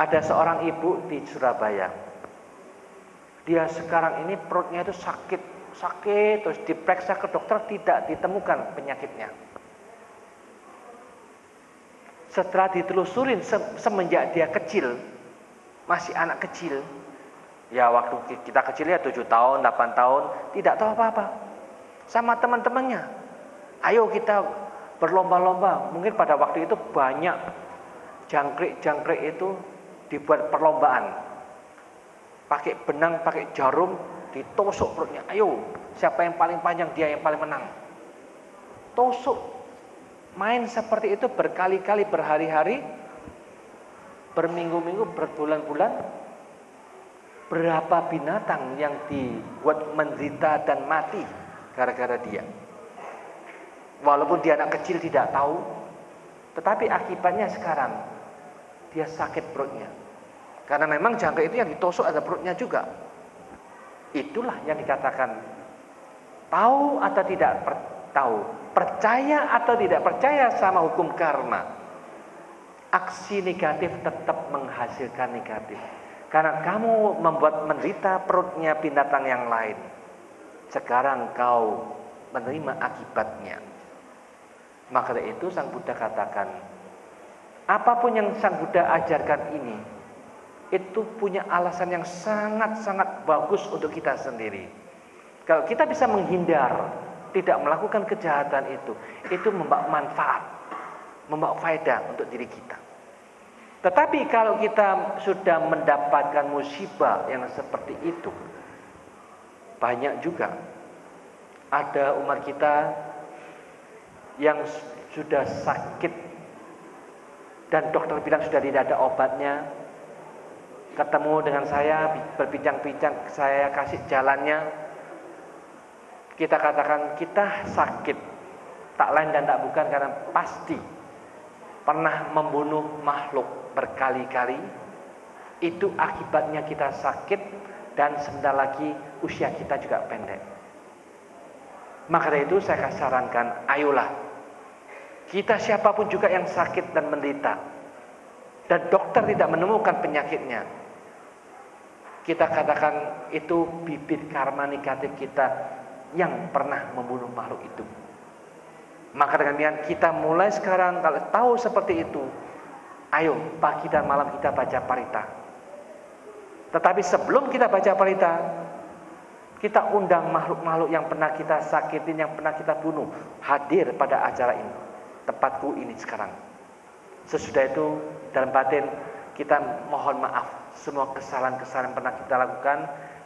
Ada seorang ibu di Surabaya. Dia sekarang ini perutnya itu sakit, terus diperiksa ke dokter tidak ditemukan penyakitnya. Setelah ditelusurin semenjak dia kecil, masih anak kecil, ya waktu kita kecil ya 7 tahun, 8 tahun, tidak tahu apa-apa. Sama teman-temannya, ayo kita berlomba-lomba. Mungkin pada waktu itu banyak jangkrik itu dibuat perlombaan. Pakai benang, pakai jarum, ditusuk perutnya. Ayo, siapa yang paling panjang dia yang paling menang. Tusuk. Main seperti itu berkali-kali, berhari-hari, berminggu-minggu, berbulan-bulan. Berapa binatang yang dibuat menderita dan mati gara-gara dia. Walaupun dia anak kecil tidak tahu, tetapi akibatnya sekarang dia sakit perutnya. Karena memang jangkrik itu yang ditusuk ada perutnya juga. Itulah yang dikatakan tahu atau tidak tahu, percaya atau tidak percaya sama hukum karma. Aksi negatif tetap menghasilkan negatif. Karena kamu membuat menderita perutnya binatang yang lain. Sekarang kau menerima akibatnya. Maka dari itu Sang Buddha katakan, apapun yang Sang Buddha ajarkan ini, itu punya alasan yang sangat-sangat bagus untuk kita sendiri. Kalau kita bisa menghindar, tidak melakukan kejahatan itu membawa manfaat, membawa faedah untuk diri kita. Tetapi kalau kita sudah mendapatkan musibah yang seperti itu, banyak juga ada umat kita yang sudah sakit dan dokter bilang sudah tidak ada obatnya. Ketemu dengan saya, berbincang-bincang, saya kasih jalannya. Kita katakan kita sakit, tak lain dan tak bukan karena pasti pernah membunuh makhluk berkali-kali. Itu akibatnya kita sakit dan sebentar lagi usia kita juga pendek. Maka dari itu saya sarankan, ayolah kita siapapun juga yang sakit dan menderita dan dokter tidak menemukan penyakitnya, kita katakan itu bibit karma negatif kita yang pernah membunuh makhluk itu. Maka dengan demikian kita mulai sekarang kalau tahu seperti itu, ayo pagi dan malam kita baca parita. Tetapi sebelum kita baca parita, kita undang makhluk-makhluk yang pernah kita sakitin, yang pernah kita bunuh, hadir pada acara ini, tempatku ini sekarang. Sesudah itu dalam batin kita mohon maaf semua kesalahan-kesalahan yang pernah kita lakukan,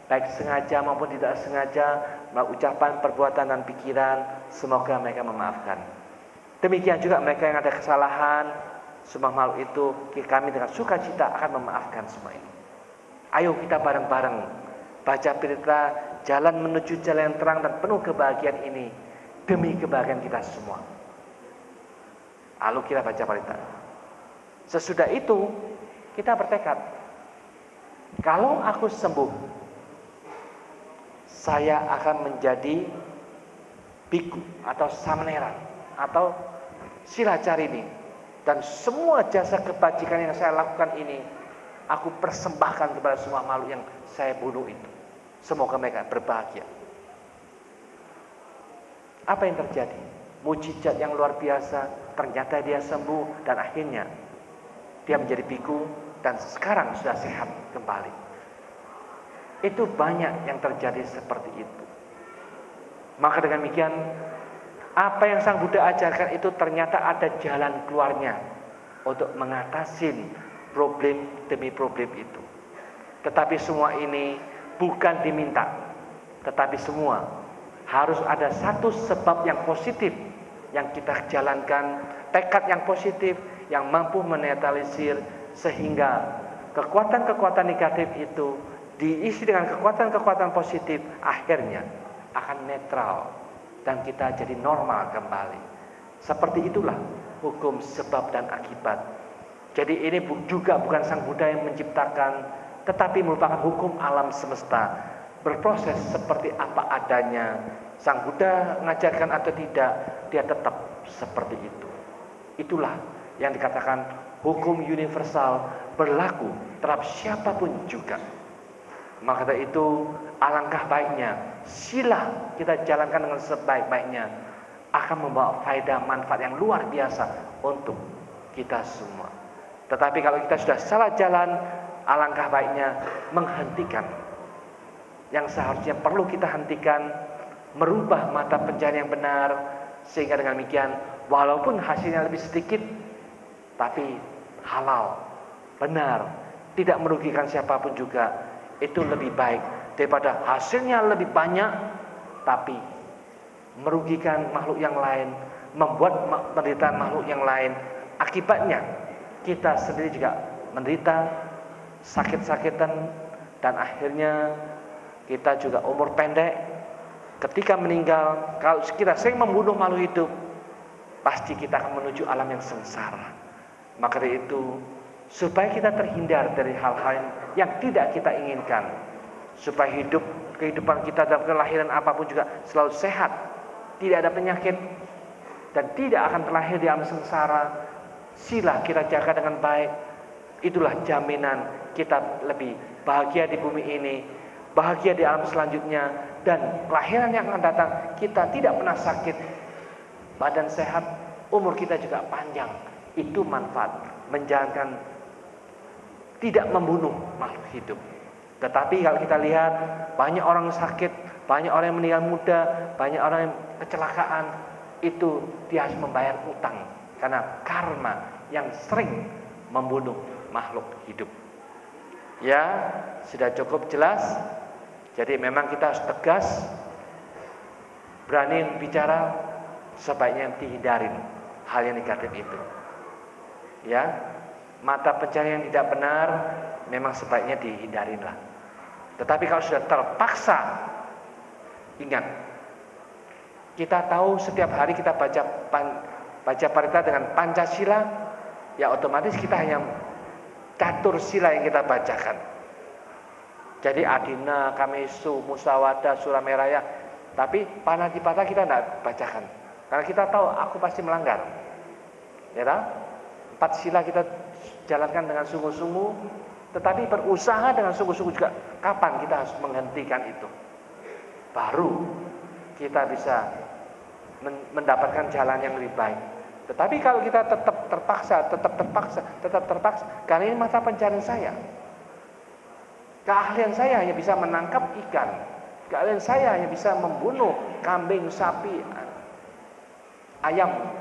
baik sengaja maupun tidak sengaja, melalui ucapan, perbuatan, dan pikiran. Semoga mereka memaafkan. Demikian juga mereka yang ada kesalahan, semua makhluk itu kami dengan sukacita akan memaafkan semua ini. Ayo kita bareng-bareng baca parita, jalan menuju jalan yang terang dan penuh kebahagiaan ini demi kebahagiaan kita semua. Lalu kita baca parita. Sesudah itu kita bertekad, kalau aku sembuh, saya akan menjadi biku atau samanera atau silacarini, dan semua jasa kebajikan yang saya lakukan ini aku persembahkan kepada semua makhluk yang saya bunuh itu. Semoga mereka berbahagia. Apa yang terjadi? Mujizat yang luar biasa. Ternyata dia sembuh dan akhirnya dia menjadi biku dan sekarang sudah sehat kembali. Itu banyak yang terjadi seperti itu. Maka dengan demikian, apa yang Sang Buddha ajarkan itu ternyata ada jalan keluarnya untuk mengatasi problem demi problem itu. Tetapi semua ini bukan diminta, tetapi semua harus ada satu sebab yang positif yang kita jalankan, tekad yang positif yang mampu menetralisir, sehingga kekuatan-kekuatan negatif itu diisi dengan kekuatan-kekuatan positif, akhirnya akan netral dan kita jadi normal kembali. Seperti itulah hukum sebab dan akibat. Jadi ini juga bukan Sang Buddha yang menciptakan, tetapi merupakan hukum alam semesta, berproses seperti apa adanya. Sang Buddha mengajarkan atau tidak, dia tetap seperti itu. Itulah yang dikatakan hukum universal berlaku terhadap siapapun juga. Maka dari itu alangkah baiknya sila kita jalankan dengan sebaik-baiknya, akan membawa faedah manfaat yang luar biasa untuk kita semua. Tetapi kalau kita sudah salah jalan, alangkah baiknya menghentikan yang seharusnya perlu kita hentikan, merubah mata pencaharian yang benar, sehingga dengan demikian walaupun hasilnya lebih sedikit tapi halal, benar, tidak merugikan siapapun juga, itu lebih baik daripada hasilnya lebih banyak tapi merugikan makhluk yang lain, membuat penderitaan makhluk yang lain. Akibatnya kita sendiri juga menderita, sakit-sakitan, dan akhirnya kita juga umur pendek. Ketika meninggal, kalau kita sering membunuh makhluk hidup, pasti kita akan menuju alam yang sengsara. Maka dari itu, supaya kita terhindar dari hal-hal yang tidak kita inginkan, supaya kehidupan kita dalam kelahiran apapun juga selalu sehat, tidak ada penyakit, dan tidak akan terlahir di alam sengsara, sila kita jaga dengan baik. Itulah jaminan kita lebih bahagia di bumi ini, bahagia di alam selanjutnya, dan kelahiran yang akan datang kita tidak pernah sakit, badan sehat, umur kita juga panjang. Itu manfaat menjalankan tidak membunuh makhluk hidup. Tetapi kalau kita lihat banyak orang sakit, banyak orang yang meninggal muda, banyak orang yang kecelakaan, itu dia harus membayar utang karena karma yang sering membunuh makhluk hidup. Ya, sudah cukup jelas. Jadi memang kita harus tegas, berani bicara, sebaiknya dihindarin hal yang negatif itu. Ya, mata pencaharian yang tidak benar memang sebaiknya dihindarinlah. Tetapi kalau sudah terpaksa, ingat, kita tahu setiap hari kita baca parita dengan Pancasila, ya otomatis kita hanya catur sila yang kita bacakan. Jadi adina, kamesu, musawada, surameraya, tapi panatipata kita tidak bacakan. Karena kita tahu aku pasti melanggar. Ya tak? 4 sila kita jalankan dengan sungguh-sungguh, tetapi berusaha dengan sungguh-sungguh juga. Kapan kita harus menghentikan itu? Baru kita bisa mendapatkan jalan yang lebih baik. Tetapi kalau kita tetap terpaksa, karena ini mata pencarian saya. Keahlian saya hanya bisa menangkap ikan. Keahlian saya hanya bisa membunuh kambing, sapi, ayam.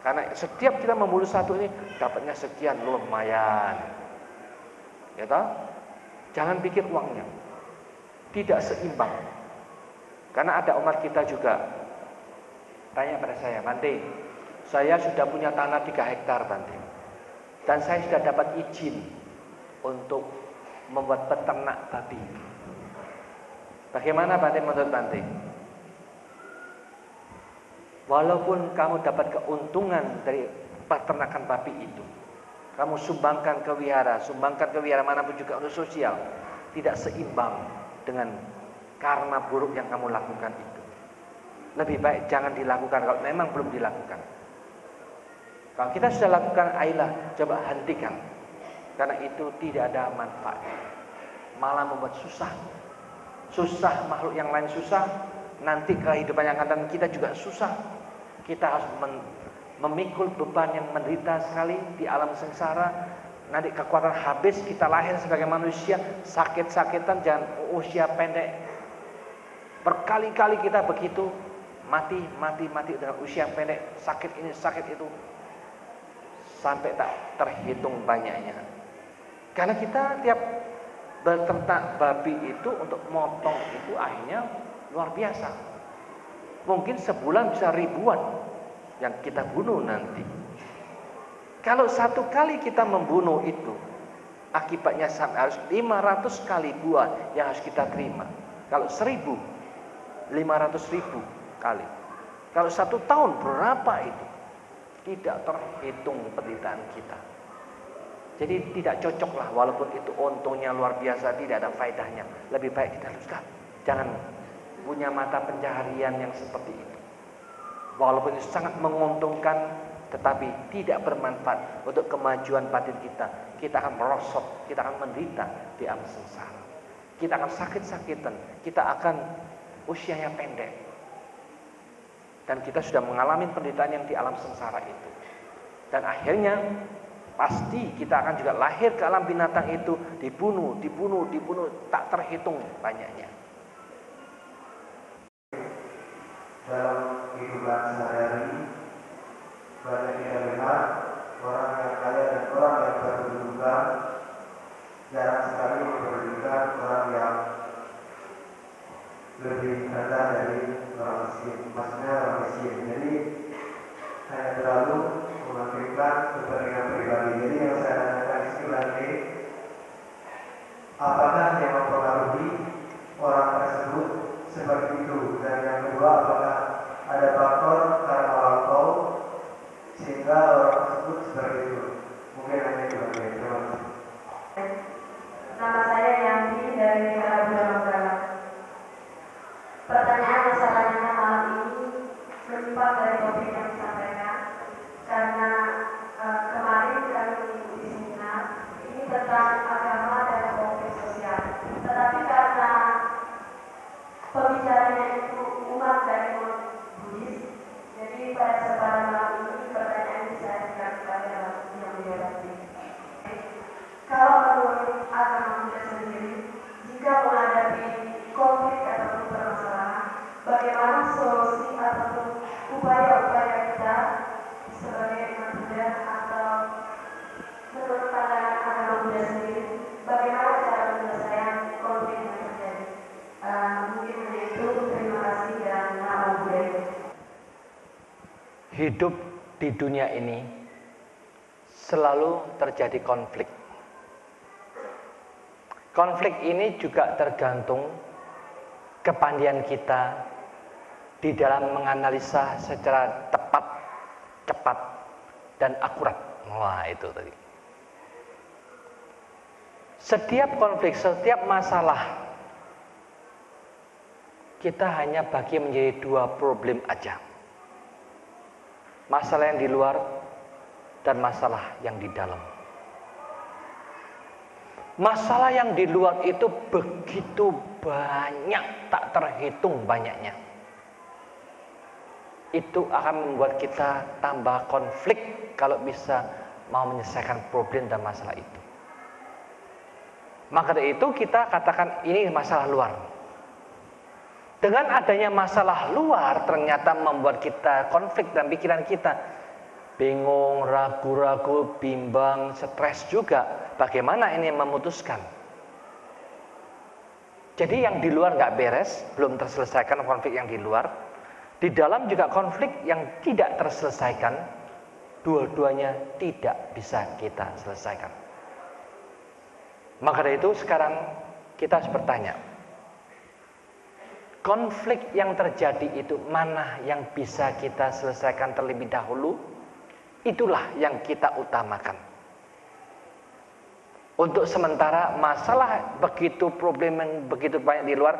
Karena setiap kita membunuh satu ini dapatnya sekian, lumayan. Ya toh? Jangan pikir uangnya. Tidak seimbang. Karena ada umat kita juga tanya pada saya, Bante, saya sudah punya tanah 3 hektar, Bante. Dan saya sudah dapat izin untuk membuat peternak babi. Bagaimana Bante menurut Bante? Walaupun kamu dapat keuntungan dari peternakan babi itu, kamu sumbangkan ke wihara manapun juga untuk sosial, tidak seimbang dengan karma buruk yang kamu lakukan itu. Lebih baik jangan dilakukan kalau memang belum dilakukan. Kalau kita sudah lakukan, ayolah coba hentikan. Karena itu tidak ada manfaat, malah membuat susah makhluk yang lain susah. Nanti kehidupan yang akan datang kita juga susah. Kita harus memikul beban yang menderita sekali di alam sengsara. Nanti kekuatan habis, kita lahir sebagai manusia sakit-sakitan, jangan usia pendek. Berkali-kali kita begitu, mati dengan usia pendek, sakit ini sakit itu, sampai tak terhitung banyaknya. Karena kita tiap beternak babi itu untuk motong itu akhirnya luar biasa. Mungkin sebulan bisa ribuan yang kita bunuh nanti. Kalau satu kali kita membunuh itu, akibatnya harus 500 kali buah yang harus kita terima. Kalau 1.000, 500.000 kali. Kalau 1 tahun berapa itu? Tidak terhitung penderitaan kita. Jadi tidak cocok lah, walaupun itu untungnya luar biasa, tidak ada faedahnya. Lebih baik kita teruskan. Jangan punya mata pencaharian yang seperti itu. Walaupun itu sangat menguntungkan, tetapi tidak bermanfaat untuk kemajuan batin kita, kita akan merosot, kita akan menderita di alam sengsara. Kita akan sakit-sakitan, kita akan usianya pendek. Dan kita sudah mengalami penderitaan yang di alam sengsara itu. Dan akhirnya pasti kita akan juga lahir ke alam binatang itu, dibunuh, tak terhitung banyaknya. Dalam kehidupan sehari-hari banyak kita lihat orang yang kaya dan orang yang berkedudukan jarang sekali memperdulikan orang yang lebih rendah dari orang miskin, maksudnya orang miskin. Jadi hanya terlalu mementingkan kepentingan pribadi. Jadi yang saya tanyakan di sini lagi, apakah yang mempengaruhi orang tersebut seperti itu? Dan yang kedua, apakah ada faktor karena lampau sehingga orang tersebut seperti itu? Mungkin hanya itu lagi. Terima kasih. Nama saya Yanti dari Karabudamanggala. Pertanyaan masalahnya malam ini menyimpang dari topik yang disampaikan karena kemarin kami mengikuti seminar ini tentang agama dan konflik sosial. Tetapi karena pembicaranya itu umat dari Buddhis, jadi pada kesempatan malam ini pertanyaan ini saya berikan kepada yang dihormati. Kalau menurut agama Buddha sendiri, jika menghadapi konflik ataupun permasalahan, bagaimana solusi ataupun upaya-upaya kita sebagai umat Buddha atau menurut pandangan agama Buddha sendiri, bagaimana cara menyelesaikan konflik yang terjadi? Mungkin itu. Terima kasih dan nama Buddha. Hidup di dunia ini selalu terjadi konflik. Konflik ini juga tergantung kepandaian kita di dalam menganalisa secara tepat, cepat, dan akurat. Wah, itu tadi. Setiap konflik, setiap masalah, kita hanya bagi menjadi dua problem aja. Masalah yang di luar dan masalah yang di dalam. Masalah yang di luar itu begitu banyak, tak terhitung banyaknya. Itu akan membuat kita tambah konflik kalau bisa mau menyelesaikan problem dan masalah itu. Maka dari itu kita katakan ini masalah luar. Dengan adanya masalah luar ternyata membuat kita konflik dalam pikiran kita. Bingung, ragu-ragu, bimbang, stres juga. Bagaimana ini memutuskan? Jadi yang di luar nggak beres, belum terselesaikan konflik yang di luar. Di dalam juga konflik yang tidak terselesaikan. Dua-duanya tidak bisa kita selesaikan. Maka dari itu sekarang kita harus bertanya. Konflik yang terjadi itu mana yang bisa kita selesaikan terlebih dahulu? Itulah yang kita utamakan. Untuk sementara masalah begitu problem yang begitu banyak di luar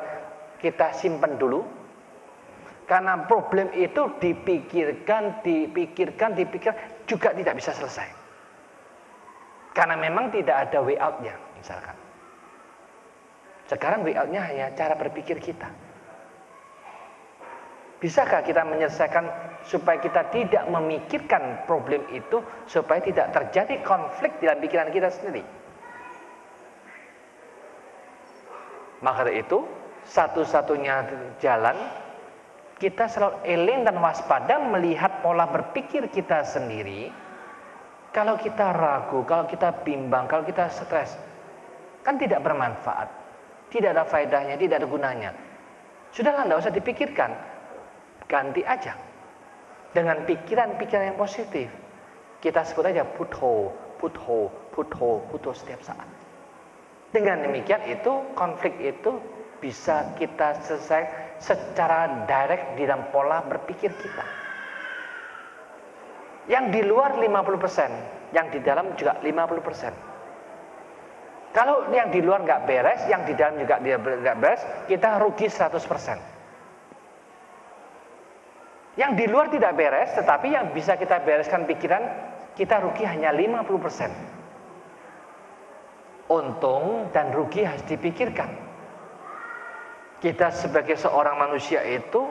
kita simpan dulu. Karena problem itu dipikirkan juga tidak bisa selesai. Karena memang tidak ada way out-nya misalkan. Sekarang way out-nya hanya cara berpikir kita. Bisakah kita menyelesaikan supaya kita tidak memikirkan problem itu, supaya tidak terjadi konflik dalam pikiran kita sendiri? Maka dari itu, satu-satunya jalan, kita selalu eling dan waspada melihat pola berpikir kita sendiri. Kalau kita ragu, kalau kita bimbang, kalau kita stres, kan tidak bermanfaat. Tidak ada faedahnya, tidak ada gunanya. Sudahlah, tidak usah dipikirkan. Ganti aja dengan pikiran-pikiran yang positif. Kita sebut aja putho, putho, putho, putho setiap saat. Dengan demikian itu konflik itu bisa kita selesai secara direct di dalam pola berpikir kita. Yang di luar 50%, yang di dalam juga 50%. Kalau yang di luar nggak beres, yang di dalam juga nggak beres, kita rugi 100%. Yang di luar tidak beres, tetapi yang bisa kita bereskan pikiran, kita rugi hanya 50%. Untung dan rugi harus dipikirkan. Kita sebagai seorang manusia itu,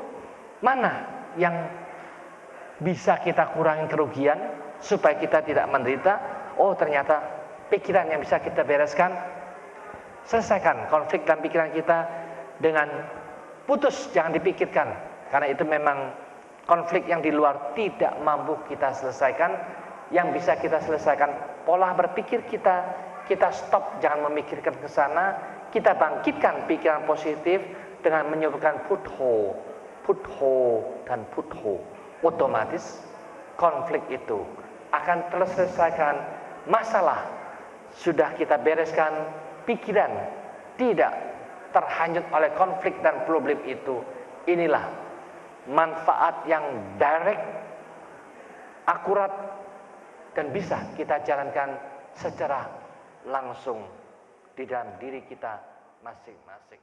mana yang bisa kita kurangi kerugian supaya kita tidak menderita? Oh, ternyata pikiran yang bisa kita bereskan. Selesaikan konflik dalam pikiran kita dengan putus, jangan dipikirkan. Karena itu memang konflik yang di luar tidak mampu kita selesaikan. Yang bisa kita selesaikan pola berpikir kita. Kita stop, jangan memikirkan ke sana. Kita bangkitkan pikiran positif dengan menyebutkan putho, putho, dan putho. Otomatis konflik itu akan terselesaikan. Masalah sudah kita bereskan, pikiran tidak terhanyut oleh konflik dan problem itu. Inilah manfaat yang direct, akurat, dan bisa kita jalankan secara langsung di dalam diri kita masing-masing.